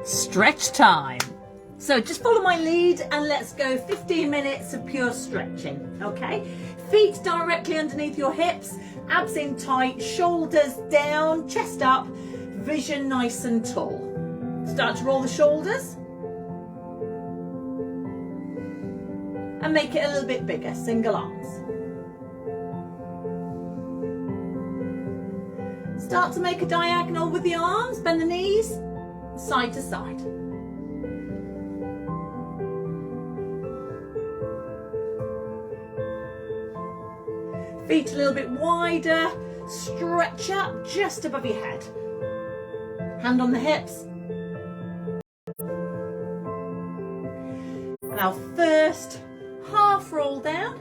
Stretch time. So just follow my lead and let's go 15 minutes of pure stretching, okay? Feet directly underneath your hips, abs in tight, shoulders down, chest up, vision nice and tall. Start to roll the shoulders and make it a little bit bigger, single arms. Start to make a diagonal with the arms, bend the knees, side to side. Feet a little bit wider, stretch up just above your head. Hand on the hips. And our first half roll down.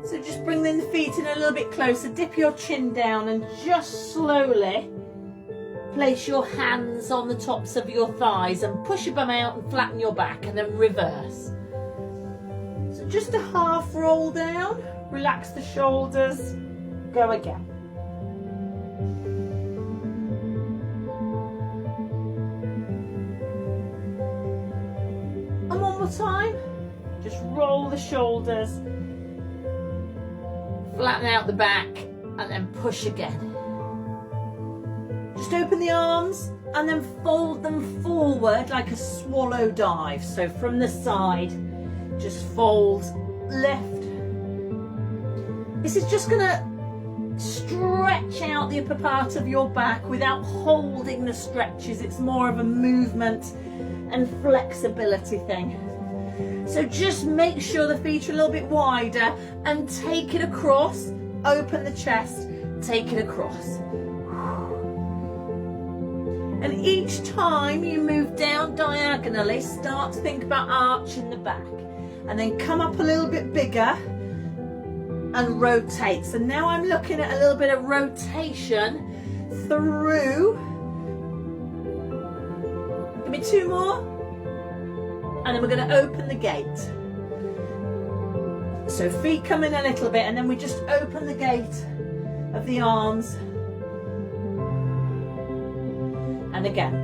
So just bring the feet in a little bit closer, dip your chin down and just slowly place your hands on the tops of your thighs and push your bum out and flatten your back and then reverse. So just a half roll down, relax the shoulders, go again. And one more time, just roll the shoulders, flatten out the back and then push again. Just open the arms and then fold them forward like a swallow dive. So from the side, just fold, lift. This is just gonna stretch out the upper part of your back without holding the stretches. It's more of a movement and flexibility thing. So just make sure the feet are a little bit wider and take it across, open the chest, take it across. And each time you move down diagonally, start to think about arching the back. And then come up a little bit bigger and rotate. So now I'm looking at a little bit of rotation through. Give me two more. And then we're going to open the gate. So feet come in a little bit and then we just open the gate of the arms. And again.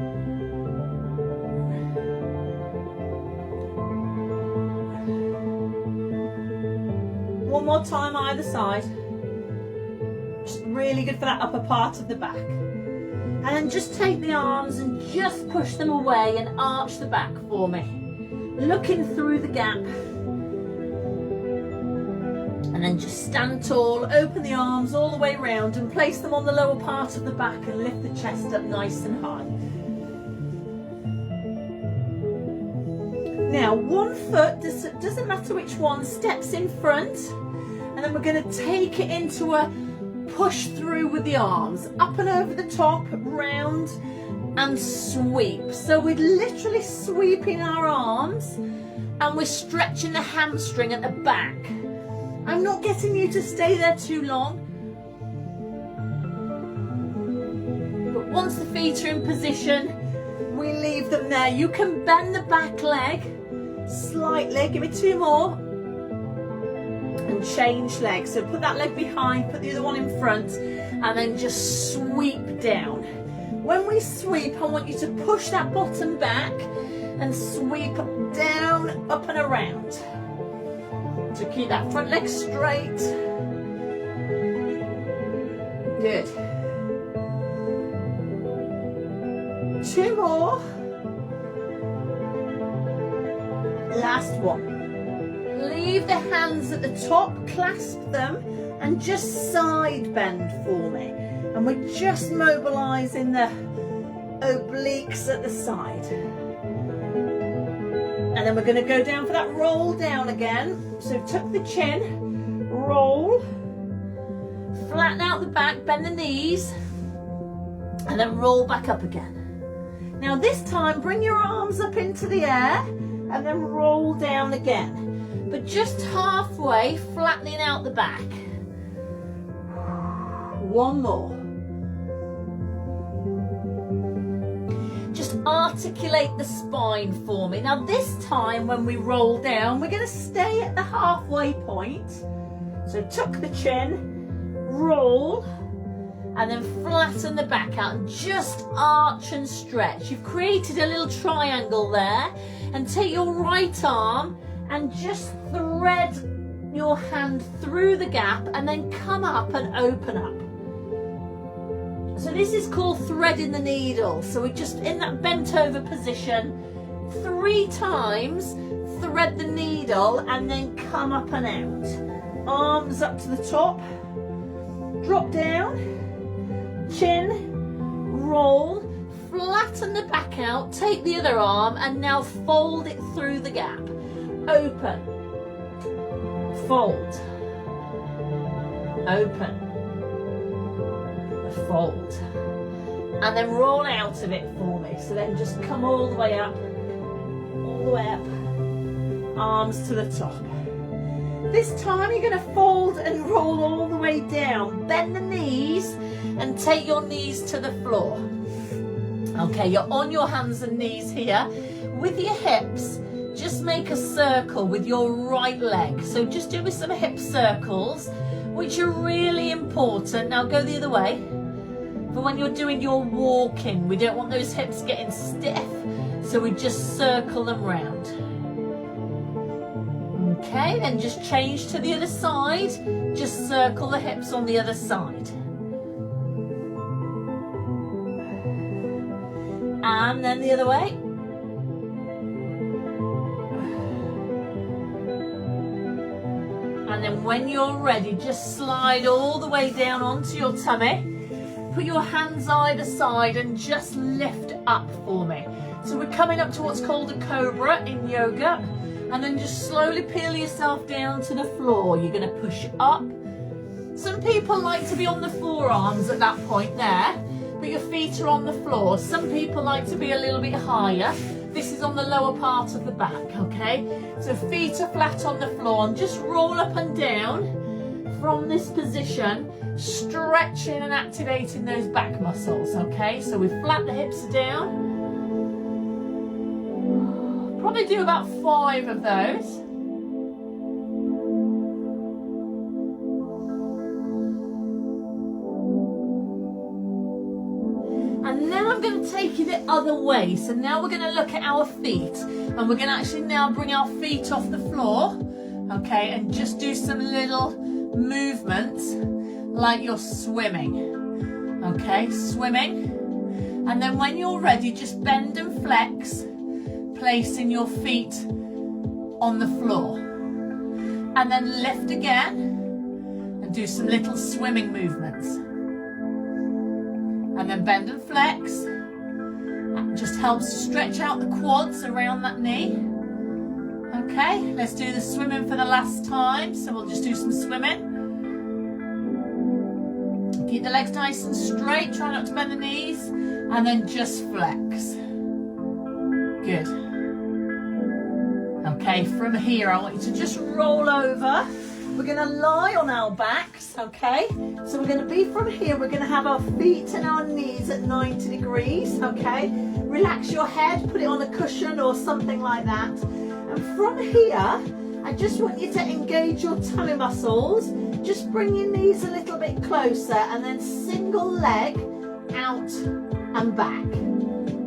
One more time either side. Just really good for that upper part of the back. And then just take the arms and just push them away and arch the back for me. Looking through the gap. And then just stand tall, open the arms all the way round and place them on the lower part of the back and lift the chest up nice and high. Now one foot, doesn't matter which one, steps in front and then we're going to take it into a push through with the arms, up and over the top, round and sweep. So we're literally sweeping our arms and we're stretching the hamstring at the back. I'm not getting you to stay there too long. But once the feet are in position, we leave them there. You can bend the back leg slightly. Give me two more. And change legs. So put that leg behind, put the other one in front, and then just sweep down. When we sweep, I want you to push that bottom back and sweep down, up and around. So keep that front leg straight. Good. Two more. Last one. Leave the hands at the top, clasp them, and just side bend for me. And we're just mobilising the obliques at the side. And then we're going to go down for that roll down again. So tuck the chin, roll, flatten out the back, bend the knees, and then roll back up again. Now this time, bring your arms up into the air and then roll down again. But just halfway, flattening out the back. One more. Just articulate the spine for me. Now this time when we roll down, we're going to stay at the halfway point. So tuck the chin, roll, and then flatten the back out and just arch and stretch. You've created a little triangle there, and take your right arm and just thread your hand through the gap and then come up and open up. So this is called threading the needle. So we're just in that bent over position 3 times, thread the needle and then come up and out. Arms up to the top, drop down, chin, roll, flatten the back out, take the other arm and now fold it through the gap. Open, fold, open, fold, and then roll out of it for me. So then just come all the way up, arms to the top. This time you're going to fold and roll all the way down, bend the knees and take your knees to the floor. Okay, you're on your hands and knees here. With your hips, just make a circle with your right leg. So just do some hip circles, which are really important. Now go the other way. But when you're doing your walking, we don't want those hips getting stiff, so we just circle them round. Okay, then just change to the other side. Just circle the hips on the other side. And then the other way. And then when you're ready, just slide all the way down onto your tummy. Put your hands either side and just lift up for me. So we're coming up to what's called a cobra in yoga. And then just slowly peel yourself down to the floor. You're going to push up. Some people like to be on the forearms at that point there, but your feet are on the floor. Some people like to be a little bit higher. This is on the lower part of the back, okay? So feet are flat on the floor and just roll up and down from this position, stretching and activating those back muscles, okay? So we flat the hips down. Probably do about 5 of those. And now I'm going to take you the other way. So now we're going to look at our feet, and we're going to actually now bring our feet off the floor, okay, and just do some little movements like you're swimming, okay, swimming. And then when you're ready, just bend and flex, placing your feet on the floor, and then lift again and do some little swimming movements, and then bend and flex. That just helps to stretch out the quads around that knee. Okay, let's do the swimming for the last time. So we'll just do some swimming. Keep the legs nice and straight, try not to bend the knees, and then just flex. Good. Okay, from here I want you to just roll over. We're going to lie on our backs, okay? So we're going to be from here, we're going to have our feet and our knees at 90 degrees, okay? Relax your head, put it on a cushion or something like that. And from here, I just want you to engage your tummy muscles. Just bring your knees a little bit closer and then single leg out and back.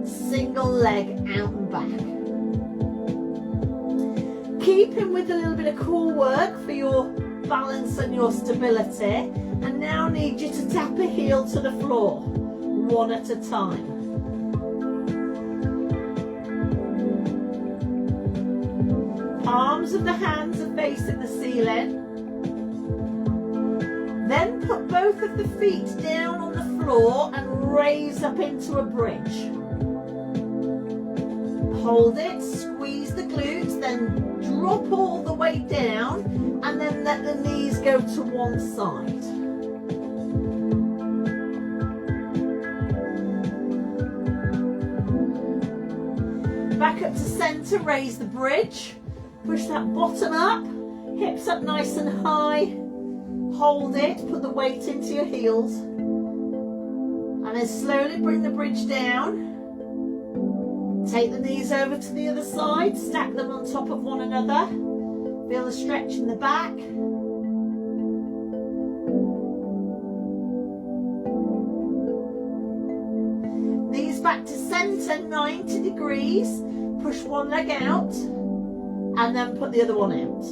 Single leg out and back. Keeping with a little bit of core work for your balance and your stability. And now need you to tap a heel to the floor, one at a time. Palms of the hands are facing the ceiling. Then put both of the feet down on the floor and raise up into a bridge. Hold it, squeeze the glutes, then drop all the way down and then let the knees go to one side. Back up to center, raise the bridge. Push that bottom up, hips up nice and high. Hold it, put the weight into your heels. And then slowly bring the bridge down. Take the knees over to the other side, stack them on top of one another. Feel the stretch in the back. at 90 degrees, push one leg out and then put the other one out.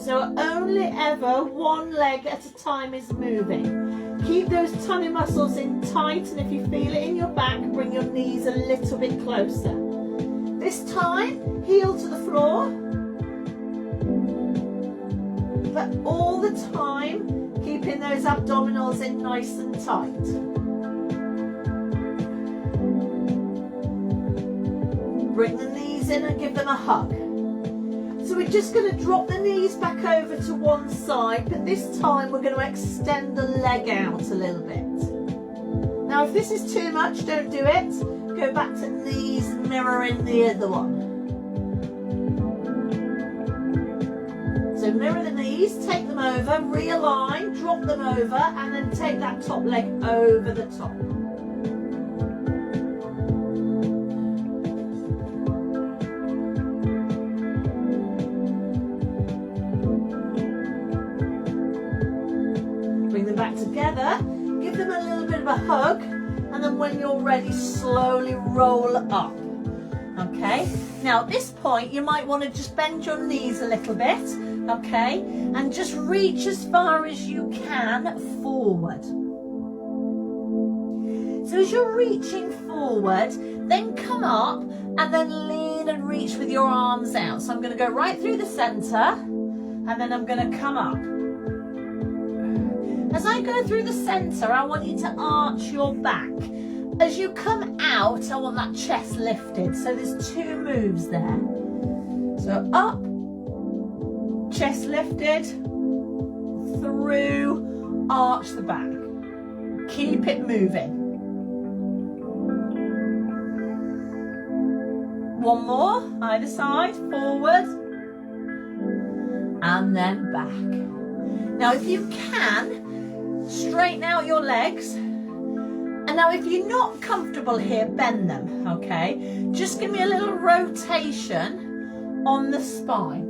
So only ever one leg at a time is moving. Keep those tummy muscles in tight, and if you feel it in your back, bring your knees a little bit closer. This time, heel to the floor. But all the time, keeping those abdominals in nice and tight. Bring the knees in and give them a hug. So we're just going to drop the knees back over to one side, but this time we're going to extend the leg out a little bit. Now if this is too much, don't do it. Go back to knees mirroring the other one. So mirror the knees, take them over, realign, drop them over, and then take that top leg over the top. Bring them back together, give them a little bit of a hug, and then when you're ready, slowly roll up. Okay, now at this point you might want to just bend your knees a little bit, okay, and just reach as far as you can forward. So as you're reaching forward, then come up and then lean and reach with your arms out. So I'm going to go right through the center and then I'm going to come up. As I go through the center, I want you to arch your back. As you come out, I want that chest lifted. So there's two moves there. So up, chest lifted, through, arch the back. Keep it moving. One more, either side, forward, and then back. Now if you can, straighten out your legs. And now if you're not comfortable here, bend them, okay? Just give me a little rotation on the spine.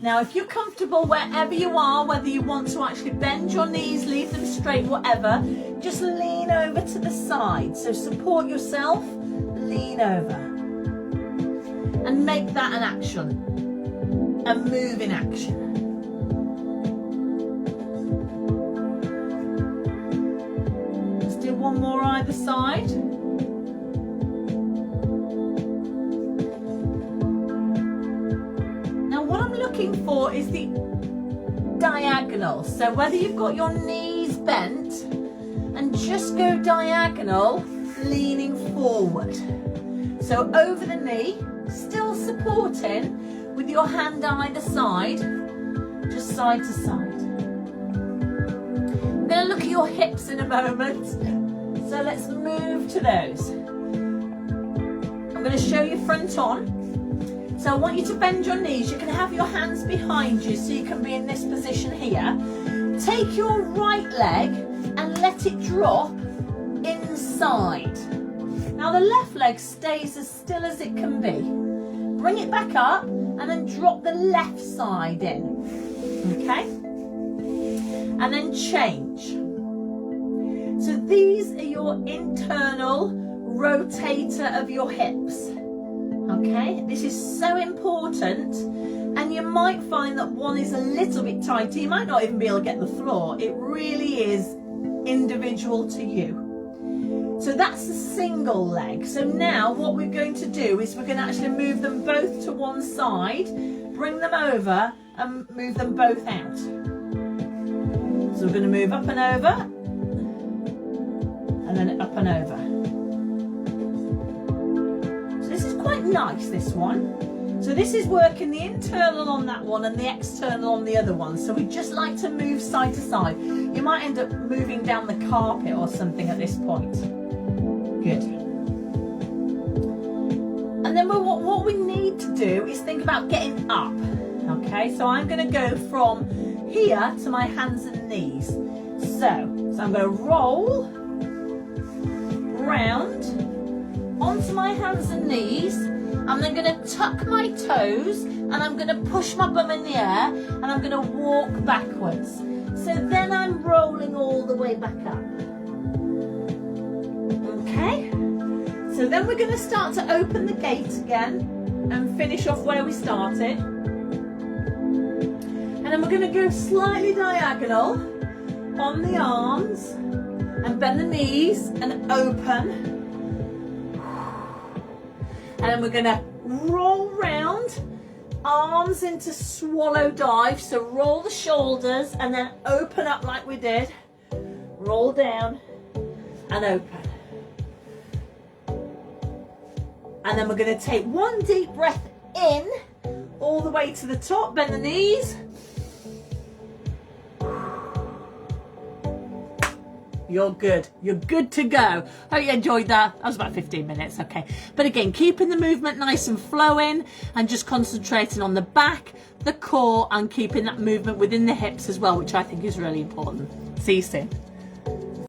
Now if you're comfortable wherever you are, whether you want to actually bend your knees, leave them straight, whatever, just lean over to the side. So support yourself, lean over. And make that an action. A move in action. Let's do one more either side. Now what I'm looking for is the diagonal. So whether you've got your knees bent and just go diagonal, leaning forward. So over the knee, still supporting with your hand either side, just side to side. I'm going to look at your hips in a moment, so let's move to those. I'm going to show you front on. So I want you to bend your knees. You can have your hands behind you so you can be in this position here. Take your right leg and let it drop inside. Now the left leg stays as still as it can be. Bring it back up and then drop the left side in, okay? And then change. So these are your internal rotator of your hips, okay? This is so important, and you might find that one is a little bit tighter. You might not even be able to get the floor. It really is individual to you. So that's the single leg. So now what we're going to do is we're going to actually move them both to one side, bring them over and move them both out. So we're going to move up and over, and then up and over. So this is quite nice, this one. So this is working the internal on that one and the external on the other one. So we just like to move side to side. You might end up moving down the carpet or something at this point. Good. And then what we need to do is think about getting up. Okay, so I'm going to go from here to my hands and knees. So I'm going to roll round onto my hands and knees. I'm then going to tuck my toes and I'm going to push my bum in the air and I'm going to walk backwards. So then I'm rolling all the way back up. Okay? So then we're going to start to open the gate again and finish off where we started. And then we're going to go slightly diagonal on the arms and bend the knees and open. And then we're going to roll round, arms into swallow dive. So roll the shoulders and then open up like we did. Roll down and open. And then we're going to take one deep breath in, all the way to the top, bend the knees. You're good. You're good to go. Hope you enjoyed that. That was about 15 minutes, okay. But again, keeping the movement nice and flowing and just concentrating on the back, the core, and keeping that movement within the hips as well, which I think is really important. See you soon.